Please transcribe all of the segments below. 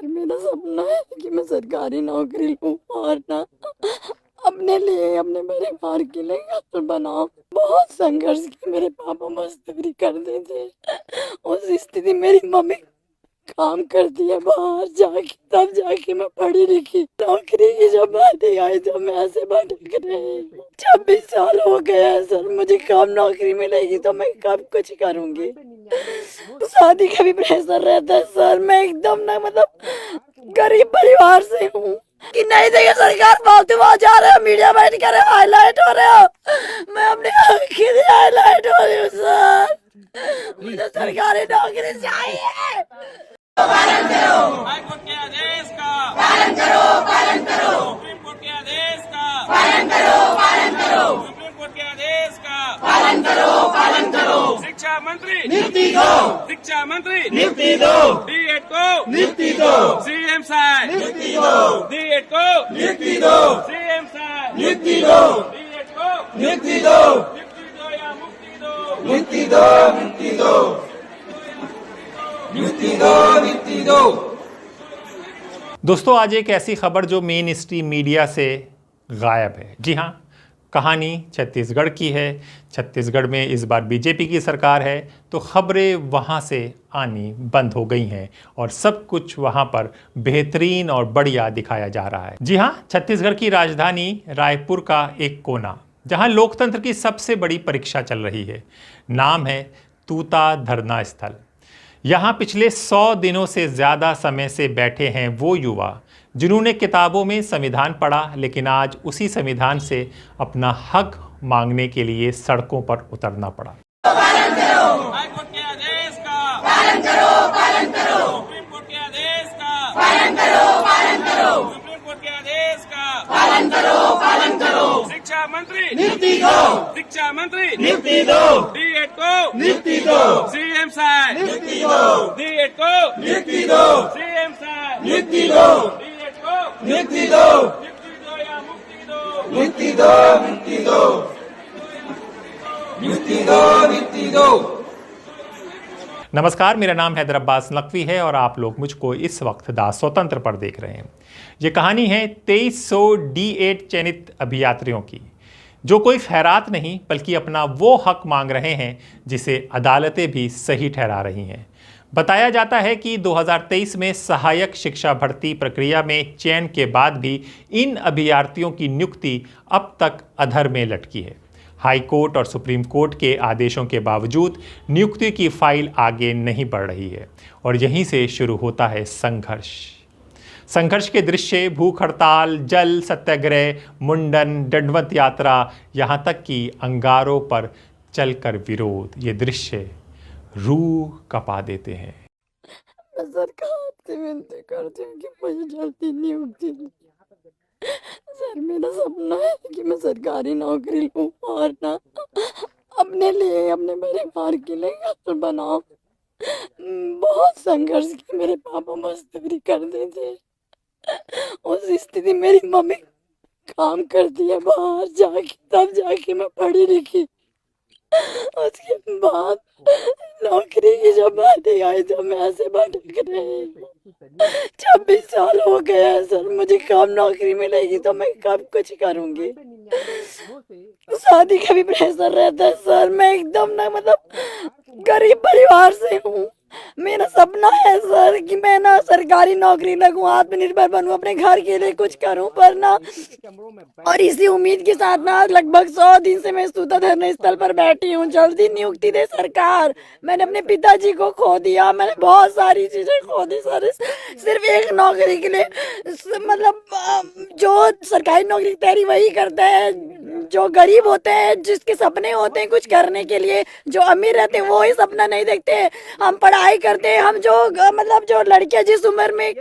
Sir मेरा सपना है कि मैं सरकारी नौकरी लूं और ना अपने लिए अपने परिवार के लिए घर बनाऊं। बहुत संघर्ष किया, मेरे पापा मजदूरी करते थे। उस स्थिति मेरी मम्मी काम करती है बाहर जाके, तब जाके मैं पढ़ी लिखी। नौकरी की जब बातें आई तो मैं ऐसे भटक रही। 26 साल हो गए हैं सर, मुझे कब नौकरी मिलेगी तो मैं कब कुछ करूंगी। शादी का भी प्रेशर रहता है सर। मैं एकदम ना मतलब गरीब परिवार से हूँ कि नहीं देगा सरकार। फालतू वहाँ जा रहे हो, मीडिया बैठ कर हाईलाइट हो रहे हो। मैं अपने आंखें से हाईलाइट हो रही हूँ सर। मुझे सरकारी नौकरी चाहिए। पालन करो, हाईकोर्ट के आदेश का पालन करो, पालन करो, सुप्रीम कोर्ट के आदेश का पालन करो, पालन करो, सुप्रीम कोर्ट के आदेश का पालन करो, पालन करो। शिक्षा मंत्री नियुक्ति दो, शिक्षा मंत्री नियुक्ति दो, डीएड को नियुक्ति दो, सीएम साहब नियुक्ति दो, डीएड को नियुक्ति दो, सीएम साहब नियुक्ति दो, डीएड को नियुक्ति दो, नियुक्ति दो या मुक्ति दो, नियुक्ति दो, मुक्ति दो, नियुक्ति दो, नियुक्ति दो। दोस्तों, आज एक ऐसी खबर जो मेन स्ट्रीम मीडिया से गायब है। जी हाँ, कहानी छत्तीसगढ़ की है। छत्तीसगढ़ में इस बार बीजेपी की सरकार है तो खबरें वहाँ से आनी बंद हो गई हैं और सब कुछ वहाँ पर बेहतरीन और बढ़िया दिखाया जा रहा है। जी हाँ, छत्तीसगढ़ की राजधानी रायपुर का एक कोना, जहाँ लोकतंत्र की सबसे बड़ी परीक्षा चल रही है। नाम है तूता धरना स्थल। यहाँ पिछले 100 दिनों से ज़्यादा समय से बैठे हैं वो युवा जिन्होंने किताबों में संविधान पढ़ा, लेकिन आज उसी संविधान से अपना हक मांगने के लिए सड़कों पर उतरना पड़ा। पालन करो, हाईकोर्ट के आदेश का पालन करो, पालन करो, सुप्रीम कोर्ट के आदेश का पालन करो, पालन करो, सुप्रीम कोर्ट के आदेश का पालन करो, पालन करो। शिक्षा मंत्री नियुक्ति दो, शिक्षा मंत्री नियुक्ति दो, डीएड को नियुक्ति दो, सीएम साहब नियुक्ति दो, डीएड को नियुक्ति दो, सीएम साहब नियुक्ति दो, डीएड को नियुक्ति दो, नियुक्ति दो या मुक्ति दो, नियुक्ति दो, मुक्ति दो, नियुक्ति दो, नियुक्ति दो। नमस्कार, मेरा नाम हैदर अब्बास नकवी है और आप लोग मुझको इस वक्त दा स्वतंत्र पर देख रहे हैं। ये कहानी है 2300 डीएड चयनित अभियात्रियों की, जो कोई खैरात नहीं बल्कि अपना वो हक मांग रहे हैं जिसे अदालतें भी सही ठहरा रही हैं। बताया जाता है कि 2023 में सहायक शिक्षा भर्ती प्रक्रिया में चयन के बाद भी इन अभियार्थियों की नियुक्ति अब तक अधर में लटकी है। हाई कोर्ट और सुप्रीम कोर्ट के आदेशों के बावजूद नियुक्ति की फाइल आगे नहीं बढ़ रही है और यहीं से शुरू होता है संघर्ष। संघर्ष के दृश्य भूख हड़ताल, जल सत्याग्रह, मुंडन, दंडवत यात्रा, यहाँ तक कि अंगारों पर चलकर विरोध, ये दृश्य रूह कपा देते हैं। मैं सरकार से विनती करती हूँ कि मुझे जल्दी नियुक्ति दे। सर मेरा सपना है कि मैं सरकारी नौकरी लूं और ना अपने लिए अपने परिवार के लिए घर बनाऊं। बहुत संघर्ष किया, मेरे पापा मजदूरी करते थे। उस स्थिति मेरी मम्मी काम करती है बाहर जाके, तब जाके मैं पढ़ी लिखी। उसके बाद नौकरी की जब बातें आई तो मैं ऐसे भटक रही। 26 साल हो गए हैं सर, मुझे कब नौकरी मिलेगी तो मैं कब कुछ करूंगी। शादी का भी प्रेशर रहता है सर। मैं एकदम ना मतलब गरीब परिवार से हूँ। मेरा सपना है सर कि मैं ना सरकारी नौकरी लगूं, आत्मनिर्भर बनूं, अपने घर के लिए कुछ करूं, पर ना और इसी उम्मीद के साथ ना लगभग 100 दिन से मैं तूता धरने स्थल पर बैठी हूं। जल्दी नियुक्ति दे सरकार। मैंने अपने पिताजी को खो दिया, मैंने बहुत सारी चीजें खो दी सर, सिर्फ एक नौकरी के लिए। मतलब जो सरकारी नौकरी तैयारी वही करता है जो गरीब होते हैं, जिसके सपने होते हैं कुछ करने के लिए। जो अमीर रहते हैं वो ही सपना नहीं देखते। हम पढ़ाई करते हैं, हम जो मतलब जो लड़कियां जिस उम्र में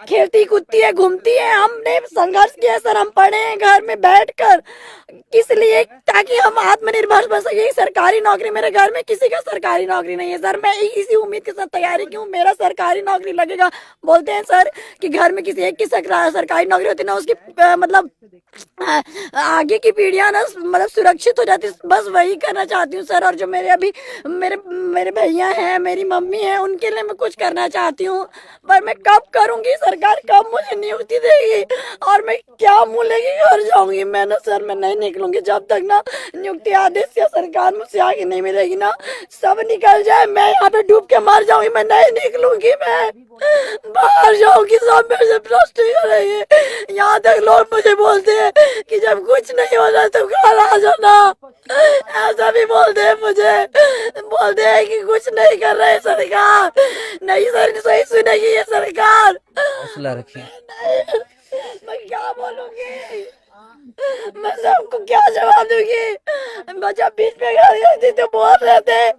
खेलती कूदती है, घूमती है, हमने संघर्ष किया सर। हम पढ़े हैं घर में बैठकर, किस लिए? ताकि हम आत्मनिर्भर बन सके। सरकारी नौकरी, मेरे घर में किसी का सरकारी नौकरी नहीं है सर। मैं इसी उम्मीद के साथ तैयारी की हूँ, मेरा सरकारी नौकरी लगेगा। बोलते हैं सर कि घर में किसी एक की सरकारी नौकरी होती ना, उसकी मतलब आगे की पीढ़ियां ना मतलब सुरक्षित हो जाती। बस वही करना चाहती हूँ सर। और जो मेरे अभी मेरे भैया हैं, मेरी मम्मी है, हैं, उनके लिए मैं कुछ करना चाहती हूँ, पर मैं कब करूँगी? सरकार कब मुझे नियुक्ति देगी और मैं क्या मुँह लेके घर जाऊँगी? मैं ना सर, मैं नहीं निकलूंगी जब तक ना नियुक्ति आदेश या सरकार मुझसे आगे नहीं मिलेगी ना। सब निकल जाए, मैं यहाँ पे डूब के मर जाऊंगी, मैं नहीं निकलूंगी, मैं बाहर जाऊंगी। सब मेरे से प्रश्न करेंगे। यहाँ तक लोग मुझे बोलते हैं कि जब कुछ नहीं हो रहा तो घर आ जाना, ऐसा भी बोलते हैं मुझे। बोलते हैं कि कुछ नहीं कर रहे सरकार, नहीं सर, सही सुनेगी ये सरकार। हौसला रखिए। मैं क्या बोलूंगी? मैं सबको क्या जवाब दूंगी? बच्चा बीच में घर गई थी तो बोल रहे थे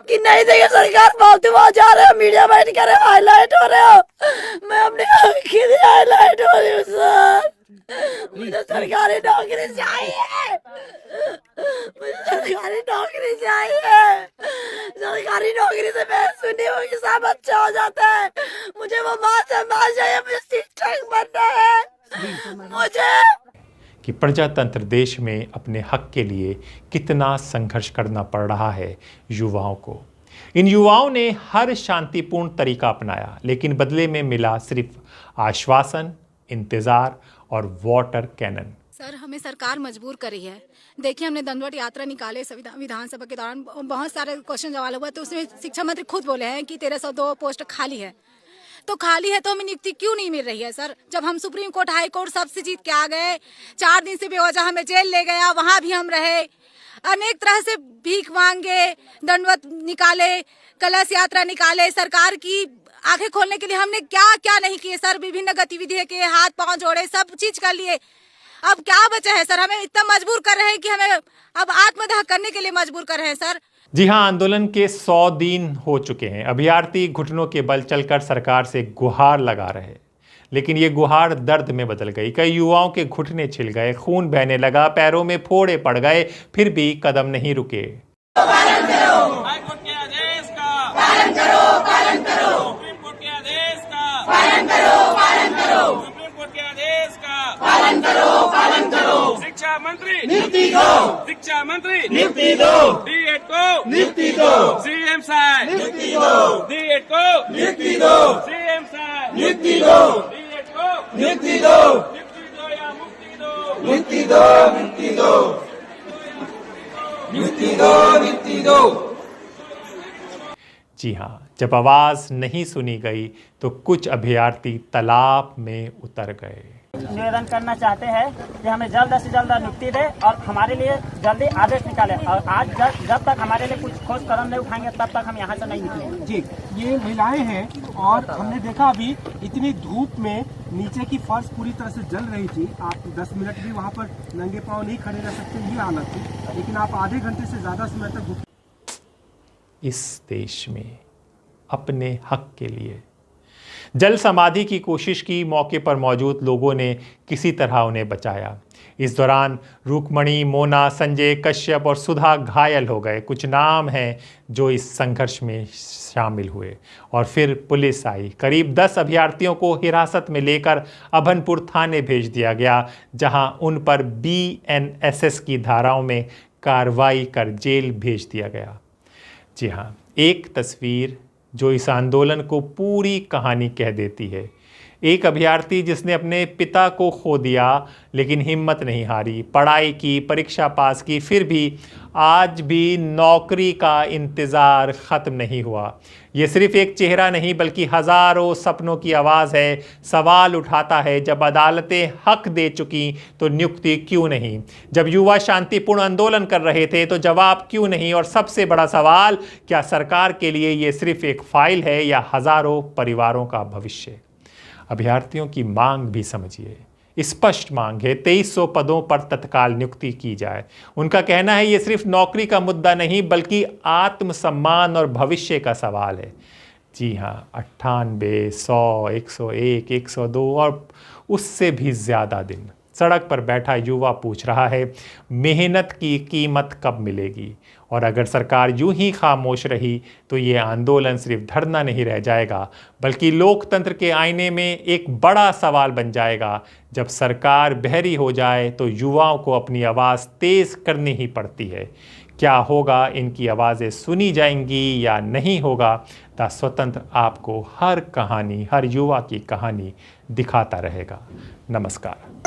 कि नहीं देंगे सरकार, फालतू वहां जा रहे हो, मीडिया बैठ कर हाईलाइट हो रहे हो। मैं अपने खुद हाईलाइट हो रही हूँ सर। मुझे सरकारी नौकरी चाहिए, मुझे सरकारी नौकरी चाहिए। सरकारी नौकरी से मैं सुनी हूँ कि सब अच्छा हो जाता है। मुझे वो माँ से मार जाए, मुझे शिक्षक बनना है। मुझे कि प्रजातंत्र देश में अपने हक के लिए कितना संघर्ष करना पड़ रहा है युवाओं को। इन युवाओं ने हर शांतिपूर्ण तरीका अपनाया, लेकिन बदले में मिला सिर्फ आश्वासन, इंतजार और वाटर कैनन। सर, हमें सरकार मजबूर करी है। देखिए, हमने दंडवत यात्रा निकाले, विधानसभा के दौरान बहुत सारे क्वेश्चन जवाब हुआ, तो उसमें शिक्षा मंत्री खुद बोले हैं कि 1302 पोस्ट खाली है। तो खाली है तो हमें नियुक्ति क्यों नहीं मिल रही है सर? जब हम सुप्रीम कोर्ट, हाई कोर्ट सबसे जीत के आ गए, 4 दिन से बेवजह हमें जेल ले गया, वहां भी हम रहे, अनेक तरह से भीख मांगे, दंडवत निकाले, कलश यात्रा निकाले, सरकार की आंखें खोलने के लिए हमने क्या क्या नहीं किए सर। विभिन्न गतिविधियों के हाथ पांव जोड़े, सब चीज कर लिए। अब क्या बचा है सर? हमें इतना मजबूर कर रहे हैं कि हमें अब आत्मदाह करने के लिए मजबूर कर रहे हैं सर। जी हां, आंदोलन के 100 दिन हो चुके हैं। अभ्यर्थी घुटनों के बल चलकर सरकार से गुहार लगा रहे, लेकिन ये गुहार दर्द में बदल गई। कई युवाओं के घुटने छिल गए, खून बहने लगा, पैरों में फोड़े पड़ गए, फिर भी कदम नहीं रुके। हाईकोर्ट के आदेश का पालन करो, पालन करो। सुप्रीम कोर्ट के आदेश का पालन करो, पालन करो। सुप्रीम कोर्ट के आदेश का पालन करो, पालन करो। शिक्षा मंत्री नियुक्ति दो, शिक्षा मंत्री नियुक्ति दो। डीएड को नियुक्ति दो, सीएम साहब नियुक्ति दो। डीएड को नियुक्ति दो, सीएम साहब नियुक्ति दो। डीएड को नियुक्ति दो, नियुक्ति दो या मुक्ति दो, नियुक्ति दो, मुक्ति दो, नियुक्ति दो, नियुक्ति दो। जी हां, जब आवाज नहीं सुनी गई तो कुछ अभ्यर्थी तालाब में उतर गए। निवेदन करना चाहते हैं कि हमें जल्द से जल्द नियुक्ति दे और हमारे लिए जल्दी आदेश निकाले। और आज जब तक हमारे लिए कुछ ठोस कदम नहीं उठाएंगे तब तक हम यहाँ से नहीं निकलेंगे। जी, ये महिलाएं हैं और हमने देखा अभी इतनी धूप में नीचे की फर्श पूरी तरह से जल रही थी। आप 10 मिनट भी वहाँ पर नंगे पांव नहीं खड़े रह सकते, ये हालत थी, लेकिन आप आधे घंटे से ज्यादा समय तक इस देश में अपने हक के लिए जल समाधि की कोशिश की। मौके पर मौजूद लोगों ने किसी तरह उन्हें बचाया। इस दौरान रुक्मणी, मोना, संजय, कश्यप और सुधा घायल हो गए। कुछ नाम हैं जो इस संघर्ष में शामिल हुए और फिर पुलिस आई। करीब 10 अभ्यर्थियों को हिरासत में लेकर अभनपुर थाने भेज दिया गया, जहां उन पर BNSS की धाराओं में कार्रवाई कर जेल भेज दिया गया। जी हाँ, एक तस्वीर जो इस आंदोलन को पूरी कहानी कह देती है। एक अभ्यर्थी जिसने अपने पिता को खो दिया, लेकिन हिम्मत नहीं हारी, पढ़ाई की, परीक्षा पास की, फिर भी आज भी नौकरी का इंतज़ार ख़त्म नहीं हुआ। ये सिर्फ एक चेहरा नहीं बल्कि हज़ारों सपनों की आवाज़ है। सवाल उठाता है, जब अदालतें हक दे चुकी तो नियुक्ति क्यों नहीं? जब युवा शांतिपूर्ण आंदोलन कर रहे थे तो जवाब क्यों नहीं? और सबसे बड़ा सवाल, क्या सरकार के लिए ये सिर्फ एक फाइल है या हज़ारों परिवारों का भविष्य? अभ्यर्थियों की मांग भी समझिए, स्पष्ट मांग है 2300 पदों पर तत्काल नियुक्ति की जाए। उनका कहना है ये सिर्फ नौकरी का मुद्दा नहीं बल्कि आत्मसम्मान और भविष्य का सवाल है। जी हाँ, 98, 100, 101, 102 और उससे भी ज़्यादा दिन सड़क पर बैठा युवा पूछ रहा है, मेहनत की कीमत कब मिलेगी? और अगर सरकार यूं ही खामोश रही तो ये आंदोलन सिर्फ धरना नहीं रह जाएगा बल्कि लोकतंत्र के आईने में एक बड़ा सवाल बन जाएगा। जब सरकार बहरी हो जाए तो युवाओं को अपनी आवाज़ तेज़ करनी ही पड़ती है। क्या होगा? इनकी आवाज़ें सुनी जाएंगी या नहीं होगा? द स्वतंत्र आपको हर कहानी, हर युवा की कहानी दिखाता रहेगा। नमस्कार।